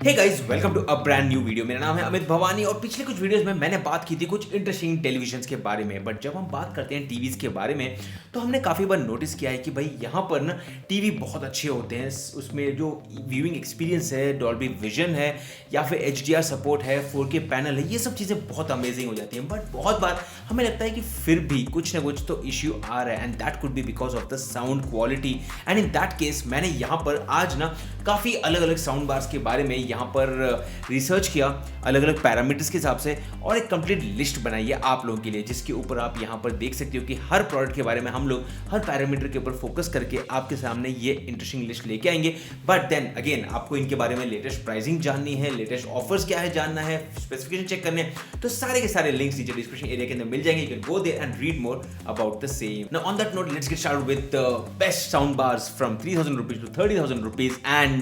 Hey guys, welcome to a brand new video. मेरा नाम है अमित भवानी और पिछले कुछ वीडियोस में मैंने बात की थी कुछ इंटरेस्टिंग टेलीविजन्स के बारे में। बट जब हम बात करते हैं टीवीज़ के बारे में तो हमने काफ़ी बार नोटिस किया है कि भाई यहाँ पर ना टीवी बहुत अच्छे होते हैं। उसमें जो व्यूइंग एक्सपीरियंस है, डॉल्बी विजन है या फिर HDR सपोर्ट है, 4K पैनल है, ये सब चीज़ें बहुत अमेजिंग हो जाती हैं। बट बहुत बार हमें लगता है कि फिर भी कुछ ना कुछ तो इश्यू आ रहा है and that could be because of the sound quality. And in that case मैंने यहाँ पर आज ना काफ़ी अलग अलग साउंड बार्स के बारे में यहाँ पर रिसर्च किया अलग अलग पैरामीटर्स के हिसाब से और एक कंप्लीट लिस्ट बनाई है आप लोगों के लिए, जिसके ऊपर आप यहाँ पर देख सकते हो कि हर प्रोडक्ट के बारे में हम लोग हर पैरामीटर के ऊपर फोकस करके आपके सामने ये इंटरेस्टिंग लिस्ट लेके आएंगे। बट देन अगेन आपको इनके बारे में लेटेस्ट प्राइसिंग जाननी है, लेटेस्ट ऑफर्स क्या है जानना है, स्पेसिफिकेशन चेक करने हैं, तो सारे के सारे लिंक्स नीचे डिस्क्रिप्शन एरिया के अंदर मिल जाएंगे। You can go there and read more about the same. Now on that note let's get started with the best sound bars from 3000 rupees to 30,000 rupees and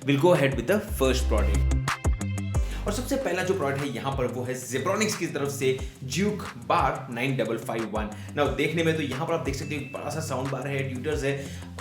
we'll go ahead with the first product। और सबसे पहला जो product है यहाँ पर वो है Zebronics की तरफ से Juke Bar 9551। नाउ देखने में तो यहाँ पर आप देख सकते हो बड़ा सा साउंड बार है, ट्यूटर्स है,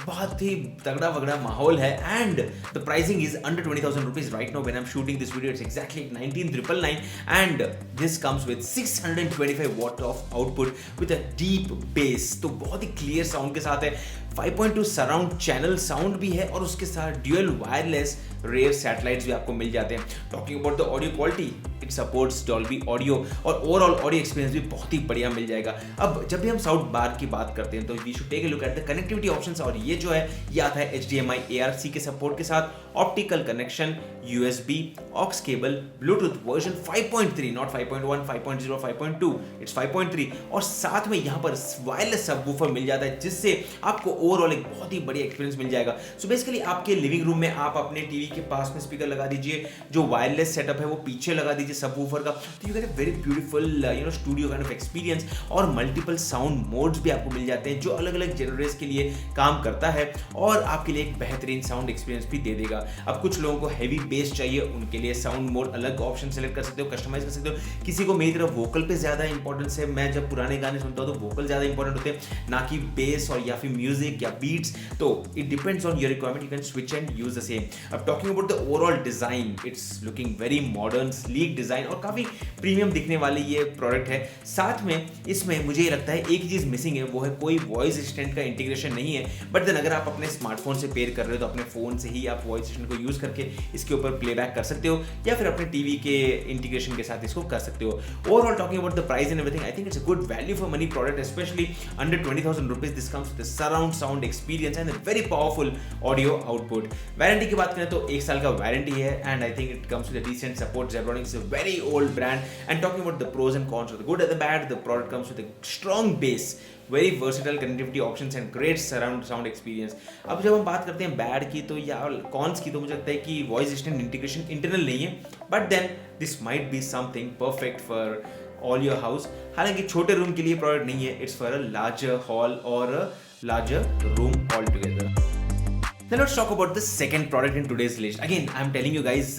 बहुत ही तगड़ा वगड़ा माहौल है and the pricing is under 20,000 rupees right now when I am shooting this video. It's exactly 19,999 and this comes with 625 what of output with a deep base. तो बहुत ही क्लियर साउंड के साथ है, 5.2 सराउंड चैनल साउंड भी है और उसके साथ ड्यूअल वायरलेस रेयर सैटेलाइट्स भी आपको मिल जाते हैं। Talking about the audio quality, it supports Dolby audio और ओवरऑल ऑडियो एक्सपीरियंस भी बहुत ही बढ़िया मिल जाएगा। अब जब भी हम साउंड बार की बात करते हैं तो we should take a look at the connectivity options और ये जो है ये आता है HDMI ARC के सपोर्ट के साथ, optical connection, USB, aux cable, Bluetooth version 5.3 not 5.1, 5.0, 5.2, it's 5.3 और साथ में यहाँ पर वायरलेस सबवूफर मिल जाता है जिससे आपको ओवरऑल एक बहुत ही बढ़िया एक्सपीरियंस मिल जाएगा। सो बेसिकली आपके लिविंग रूम में आप अपने टीवी के पास में स्पीकर लगा दीजिए, जो वायरलेस सेटअप है वो पीछे लगा दीजिए सबवूफर का, तो you get a very beautiful studio kind of experience. और मल्टीपल साउंड मोड्स भी आपको मिल जाते हैं जो अलग अलग जेनरेस के लिए काम करता है और आपके लिए एक बेहतरीन साउंड एक्सपीरियंस भी दे देगा। अब कुछ लोगों को हैवी बेस चाहिए, उनके लिए साउंड मोड अलग ऑप्शन सेलेक्ट कर सकते हो, कस्टमाइज कर सकते हो। किसी को मेरी तरफ वोकल पे ज्यादा इंपॉर्टेंस है, मैं जब पुराने गाने सुनता हूँ तो वोकल ज्यादा इंपॉर्टेंट होते हैं ना कि बेस और या फिर म्यूजिक या बीट्स। तो it depends on your requirement, you can switch and use the same. अब talking about the overall design, it's looking very modern sleek design और काफी प्रीमियम दिखने वाली ये प्रोडक्ट है। साथ में इसमें मुझे ये लगता है एक ही चीज मिसिंग है, वो है कोई वॉइस असिस्टेंट का इंटीग्रेशन नहीं है। बट देन अगर आप अपने स्मार्टफोन से पेयर कर रहे हो तो अपने फोन से ही आप वॉइस असिस्टेंट को यूज करके इसके ऊपर प्लेबैक कर सकते हो या फिर अपने टीवी के इंटीग्रेशन के साथ इसको कर सकते हो। Overall talking about the price and everything, I think it's a good value for money product, specially under 20,000 rupees। This comes with surround sound experience and very powerful audio output. Warranty की बात करें तो 1 साल का warranty है and I think it comes with a decent support. Zebronics is a very old brand and talking about the pros and cons, the good and the bad, the product comes with a strong base, very versatile connectivity options and great surround sound experience। अब जब हम बात करते हैं bad की तो या cons की, तो मुझे लगता है कि वॉइस असिस्टेंट इंटीग्रेशन इंटरनल नहीं है, but then this might be something perfect for all your house. हालांकि छोटे रूम के लिए प्रोडक्ट नहीं है, it's for a larger hall और larger room all together. Now let's talk about the second product in today's list. Again, I'm telling you guys,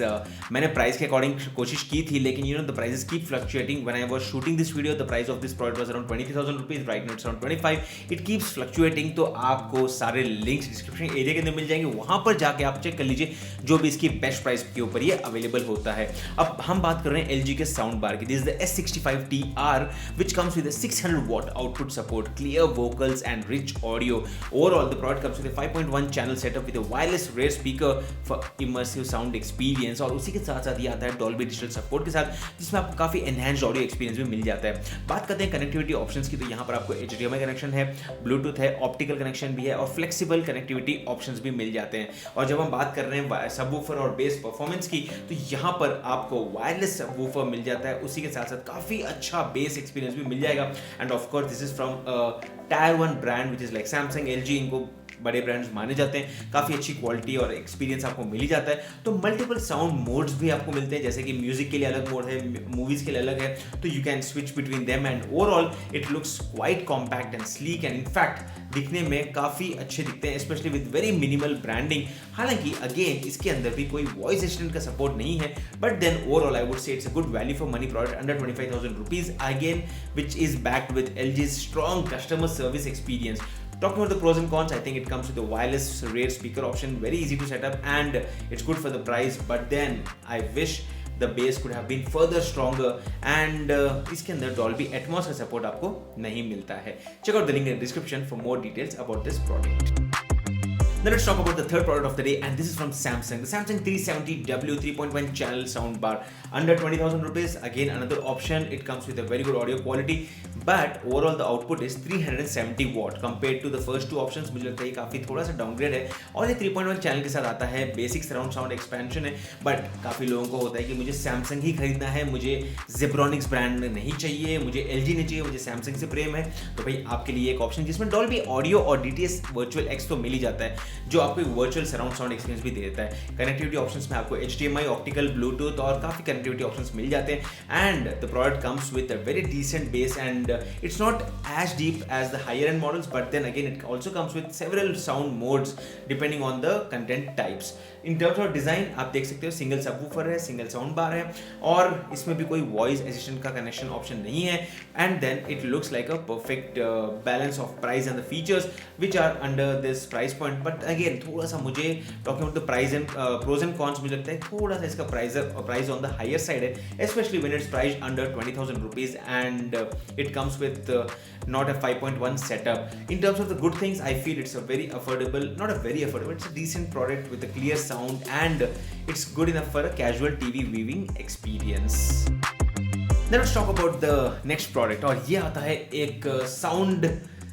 मैंने price के according कोशिश की थी, लेकिन the prices keep fluctuating. When I was shooting this video, the price of this product was around 23,000 rupees. Right now it's around 25. It keeps fluctuating. तो आपको सारे links description area के अंदर मिल जाएंगे, वहां पर जाके आप चेक कर लीजिए जो भी इसकी बेस्ट प्राइस के ऊपर ये अवेलेबल होता है। अब हम बात कर रहे हैं LG के साउंड बार की। This is the S65TR which comes with a 600 watt output support, clear vocals and rich audio. Overall, the product comes with a 5.1 channel setup with a wireless rear speaker for immersive sound experience और उसी के साथ साथ ये आता है Dolby Digital support के साथ, जिसमें आपको काफी एनहांस्ड ऑडियो एक्सपीरियंस भी मिल जाता है। बात करते हैं कनेक्टिविटी ऑप्शंस की, तो यहाँ पर आपको HDMI कनेक्शन है, ब्लूटूथ है, ऑप्टिकल कनेक्शन भी है और फ्लेक्सिबल कनेक्टिविटी ऑप्शंस भी मिल जाते हैं। और जब हम बात कर रहे हैं सबवूफर और बेस परफॉर्मेंस की, तो यहाँ पर आपको वायरलेस सबवूफर मिल जाता है, उसी के साथ साथ काफी अच्छा बेस एक्सपीरियंस भी मिल जाएगा। End of course this is from Tier 1 brand which is like Samsung, LG, इनको बड़े ब्रांड्स माने जाते हैं। काफ़ी अच्छी क्वालिटी और एक्सपीरियंस आपको मिल ही जाता है। तो मल्टीपल साउंड मोड्स भी आपको मिलते हैं, जैसे कि म्यूजिक के लिए अलग मोड है, मूवीज के लिए अलग है, तो you can switch between them and overall it looks quite compact and sleek and in fact दिखने में काफ़ी अच्छे दिखते हैं, specially with very minimal branding. हालांकि अगेन इसके अंदर भी कोई वॉइस असिस्टेंट का सपोर्ट नहीं है, but then overall I would say it's a good value for money product under 25,000 rupees again, which is backed with LG's strong customer service experience. Talking about the pros and cons, I think it comes with a wireless rear speaker option, very easy to set up, and it's good for the price. But then I wish the bass could have been further stronger, and इसके अंदर Dolby Atmos का support आपको नहीं मिलता है. Check out the link in the description for more details about this product. Now let's talk about the third product of the day, and this is from Samsung. The Samsung 370W 3.1 channel soundbar under 20,000 rupees. Again, another option. It comes with a very good audio quality, but overall the output is 370 watt compared to the first two options. मुझे लगता है ये काफी थोड़ा सा downgrade है, और ये 3.1 चैनल के साथ आता है. बेसिक सराउंड साउंड एक्सपेंशन है, बट काफी लोगों को होता है कि मुझे Samsung ही खरीदना है, मुझे Zebronics ब्रांड नहीं चाहिए, मुझे LG नहीं चाहिए, मुझे Samsung से प्रेम है. तो भाई आपके लिए एक ऑप्शन जिसमें Dolby ऑडियो और DTS वर्चुअल एक्स तो मिल ही जाता है, जो आपको एक वर्चुअल सराउंड साउंड एक्सपीरियंस भी दे देता है. कनेक्टिविटी ऑप्शंस में आपको HDMI, ऑप्टिकल, ब्लूटूथ और काफी कनेक्टिविटी ऑप्शंस मिल जाते हैं. And the product comes with a very decent base, and it's not as deep as the higher end models, but then again it also comes with several sound modes depending on the content types. In terms of design आप देख सकते हो, single subwoofer है, single sound bar है, और इसमें भी कोई वॉइस असिस्टेंट का कनेक्शन ऑप्शन नहीं है. And then it looks like a perfect balance of price and the features which are under this price point. But again थोड़ा सा मुझे talking about the price and pros and cons, मुझे लगता है थोड़ा सा इसका price on the higher side है, especially when it's priced under 20,000 rupees, and it comes with not a 5.1 setup. In terms of the good things, I feel it's a very affordable, not a very affordable, it's a decent product with a clear sound, and it's good enough for a casual TV viewing experience. Now let's talk about the next product, और ये आता है एक sound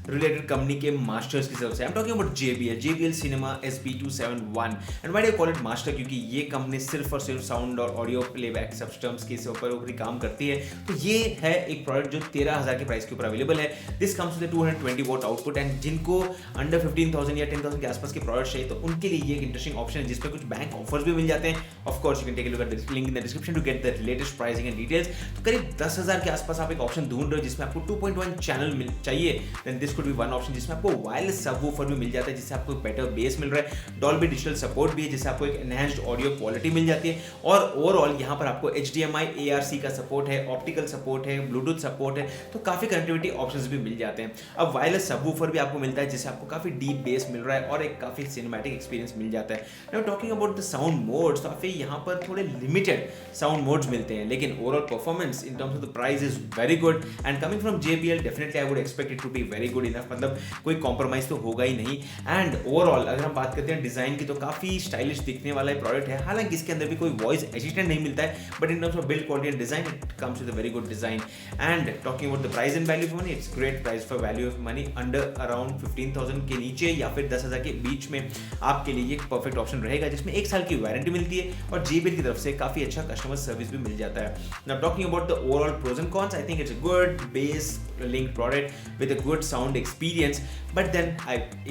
related company के masters की तरफ से. I am talking about JBL Cinema SB271. And why do call it master? क्योंकि ये कंपनी सिर्फ और सिर्फ साउंड और ऑडियो प्लेबैक सिस्टम्स के ऊपर काम करती है. तो ये है एक प्रोडक्ट जो 13,000 के प्राइस के ऊपर अवेलेबल है. This comes with 220 what output, and जिनको अंडर 15,000 या 10,000 के आसपास के प्रोडक्ट चाहिए, तो उनके लिए ये एक इंटरेस्टिंग ऑप्शन है, जिसपे कुछ बैंक ऑफर्स भी मिल जाते हैं. Of course you can take a look at the link in the description to get the latest pricing and details. तो करीब 10,000 के आसपास आप एक ऑप्शन ढूंढ रहे हो जिसमें आपको 2.1 चैनल चाहिए, then this could be one option, जिसमें आपको वायरलेस सबवूफर भी मिल जाता है, जिससे आपको बेटर बेस मिल रहा है. डॉल्बी डिजिटल सपोर्ट भी है, जिससे आपको एक एनहांस्ड ऑडियो क्वालिटी मिल जाती है. और ओवरऑल यहाँ पर आपको HDMI ARC का सपोर्ट है, ऑप्टिकल सपोर्ट है, ब्लूटूथ सपोर्ट है, तो काफी कनेक्टिविटी ऑप्शंस भी मिल जाते हैं. अब वायरलेस सबवूफर भी आपको मिलता है, जिससे आपको काफी डीप बेस मिल रहा है और एक काफी सिनेमैटिक एक्सपीरियंस मिल जाता है. Now talking about the sound modes, तो आपको यहाँ पर थोड़े लिमिटेड साउंड मोड्स मिलते हैं, लेकिन overall performance in terms of the price is very good, and coming from JBL definitely I would expect it to be very good enough. मतलब कोई कॉम्प्रोमाइज तो होगा ही नहीं. एंड ओवरऑल अगर हम बात करते हैं डिजाइन की, तो काफी स्टाइलिश दिखने वाला प्रोडक्ट है. हालांकि इसके अंदर भी कोई वॉइस असिस्टेंट नहीं मिलता है, but in terms of build quality and design it comes with a very good design. And talking about the price and value for money, it's great price for value of money. Under around 15,000 के नीचे या फिर 10,000 के बीच में आपके लिए एक perfect option रहेगा, जिसमें 1 साल की वारंटी मिलती है, और JBL की तरफ से काफी अच्छा कस्टमर सर्विस भी मिल जाता है. Now talking about the overall pros and cons, I think it's a good base linked product with a good sound experience, but then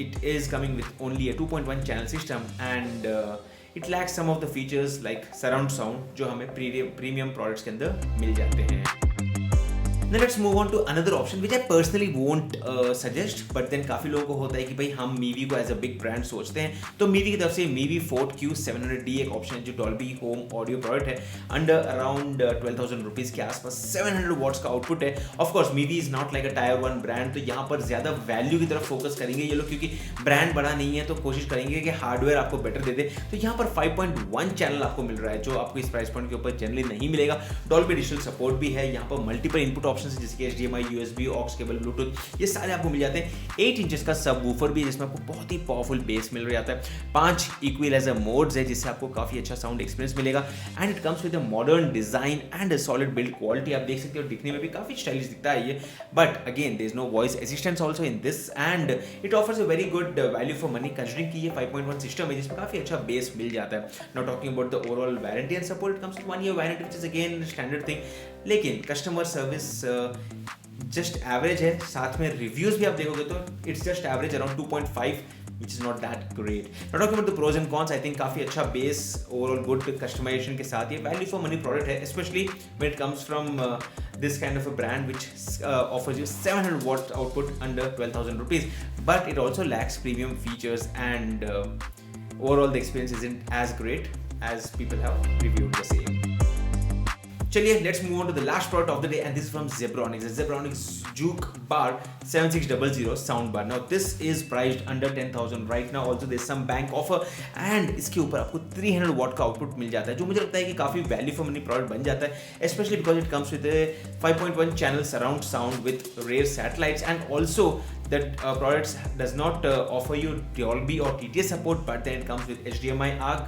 it is coming with only a 2.1 channel system, and it lacks some of the features like surround sound, जो हमें premium products के अंदर मिल जाते हैं. Now let's move on to another option which I personally won't suggest, but then काफी लोगों को होता है कि भाई हम मीवी को एज अ बिग ब्रांड सोचते हैं. तो मीवी की तरफ से मीवी फोर्ट Q700D एक ऑप्शन है, जो डॉल्बी होम ऑडियो प्रोडक्ट है. अंडर अराउंड 12,000 रुपीज के आसपास 700 वॉट्स का आउटपुट है. Of course Mivi is not like a tyre 1 brand, तो यहाँ पर ज्यादा वैल्यू की तरफ फोकस करेंगे ये लोग, क्योंकि ब्रांड बड़ा नहीं है, तो कोशिश करेंगे कि हार्डवेयर आपको बेटर दे दे. तो यहाँ पर 5.1 चैनल आपको मिल रहा है, जो आपको इस प्राइस पॉइंट के ऊपर जनरली नहीं मिलेगा. डॉल्बी डिजिटल सपोर्ट भी है. यहाँ पर मल्टीपल इनपुट ऑप्शन है, जैसे कि HDMI, USB, aux cable, bluetooth, ये सारे आपको मिल जाते हैं. 8 इंचेस का सब वूफर भी है, जिसमें आपको बहुत ही पावरफुल बेस मिल जाता है. 5 इक्विलाइजर मोड्स है, जिससे आपको काफी अच्छा साउंड एक्सपीरियंस मिलेगा. And it comes with a modern design and a solid build quality. आप देख सकते हो दिखने में भी काफी स्टाइलिश दिखता है ये, but again there is no voice assistance also in this, and it offers a very good value for money, considering कि ये 5.1 सिस्टम है, जिसमें काफी अच्छा बेस मिल जाता है. Now talking about the overall warranty and support, it comes with 1 year warranty, which is again standard thing. लेकिन customer service just average है. साथ में रिव्यूज भी आप देखोगे तो it's just average around 2.5, which is not that great. Now talking about the pros and cons, I think काफी अच्छा बेस, ओवरऑल गुड कस्टमाइजेशन के साथ ये वैल्यू फॉर मनी प्रोडक्ट है, especially when it comes from this kind of a brand which offers you 700 watt output under 12,000 rupees, but it also lacks premium features, and overall the experience isn't as great as people have reviewed the same. चलिए let's move on to the last product of the day and this from Zebronics. Zebronics Juke Bar 7600 sound bar. Now this is priced under 10,000 right now. Also there's some bank offer and इसके ऊपर आपको 300 watt का output मिल जाता है, जो मुझे लगता है कि काफी वैल्यू फॉर मनी प्रोडक्ट बन जाता है, specially because it comes with 5.1 channel surround sound with rear satellites and also that products does not offer you Dolby or TTS support, but then it comes with HDMI ARC,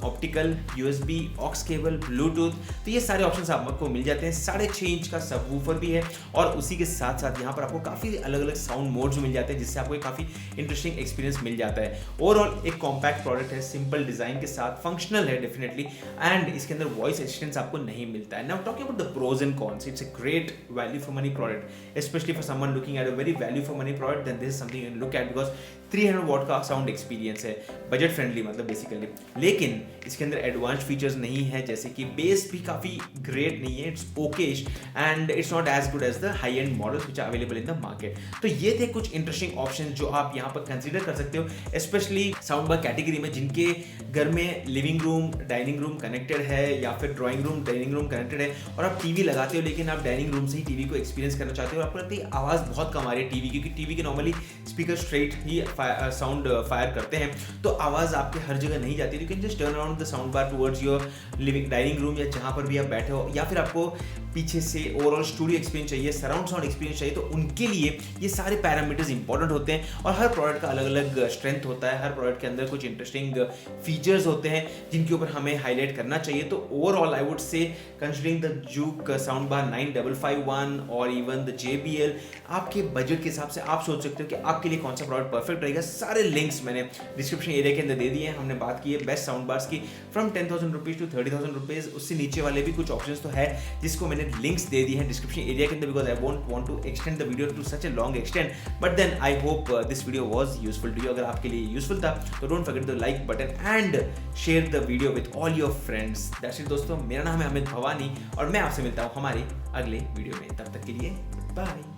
optical, USB, aux cable, bluetooth, तो ये सारे options आपको मिल जाते हैं। 6.5 inch का subwoofer भी है और उसी के साथ साथ यहाँ पर आपको काफ़ी अलग अलग साउंड मोड्स मिल जाते हैं, जिससे आपको एक काफ़ी इंटरेस्टिंग एक्सपीरियंस मिल जाता है। ओवरऑल एक कॉम्पैक्ट प्रोडक्ट है, सिंपल डिजाइन के साथ, फंक्शनल है डेफिनेटली, एंड इसके अंदर वॉइस असिस्टेंस आपको नहीं मिलता है। Now talking about the pros and cons, it's a great value for money product, specially for someone looking at a very value for money product, then this is something you look at, because 300 watt का sound experience है, budget friendly मतलब basically. लेकिन इसके अंदर advanced features नहीं है, जैसे कि बेस भी काफ़ी ग्रेट नहीं है, it's okish and it's not as good as the high end models which are available in the market. तो ये थे कुछ इंटरेस्टिंग ऑप्शन जो आप यहाँ पर कंसीडर कर सकते हो, स्पेशली साउंड बार कैटेगरी में, जिनके घर में living room dining room connected है या फिर drawing room dining room connected है और आप टीवी लगाते हो, लेकिन आप डाइनिंग रूम से ही टीवी को एक्सपीरियंस करना चाहते हो और आपको लगता है आवाज़ बहुत कम आ रही है टीवी, क्योंकि टीवी के नॉर्मली स्पीकर स्ट्रेट ही साउंड फायर करते हैं, तो आवाज़ आपके हर जगह नहीं जाती। You can just turn around the sound bar towards your living dining room या जहाँ पर भी आप बैठे हो, या फिर आपको पीछे से ओवरऑल स्टूडियो एक्सपीरियंस चाहिए, सराउंड साउंड एक्सपीरियंस चाहिए, तो उनके लिए ये सारे पैरामीटर्स इंपॉर्टेंट होते हैं और हर प्रोडक्ट का अलग अलग स्ट्रेंथ होता है, हर प्रोडक्ट के अंदर कुछ इंटरेस्टिंग फीचर्स होते हैं जिनके ऊपर हमें हाईलाइट करना चाहिए। तो ओवरऑल आई वुड से considering the juke sound bar 9551 और इवन द JBL, आपके बजट के हिसाब से आप सोच सकते हो कि आपके लिए कौन सा प्रोडक्ट परफेक्ट रहेगा। सारे लिंक्स मैंने डिस्क्रिप्शन एरिया के अंदर दे दिए हैं। हमने बात की है बेस्ट साउंड बार्स की फ्रॉम 10,000 रुपीज टू 30,000 रुपीज, उससे नीचे वाले भी कुछ ऑप्शंस तो है जिसको मैंने लिंक्स दे दिए हैं डिस्क्रिप्शन एरिया के अंदर, because I won't want to extend the video to such a long extend, but then I hope this video was useful to you. अगर आपके लिए यूजफुल था तो don't forget the like button and share the video with all your friends. That's it दोस्तों, मेरा नाम है अमित भवानी और मैं आपसे मिलता हूँ हमारे अगले वीडियो में। तब तक के लिए बाय।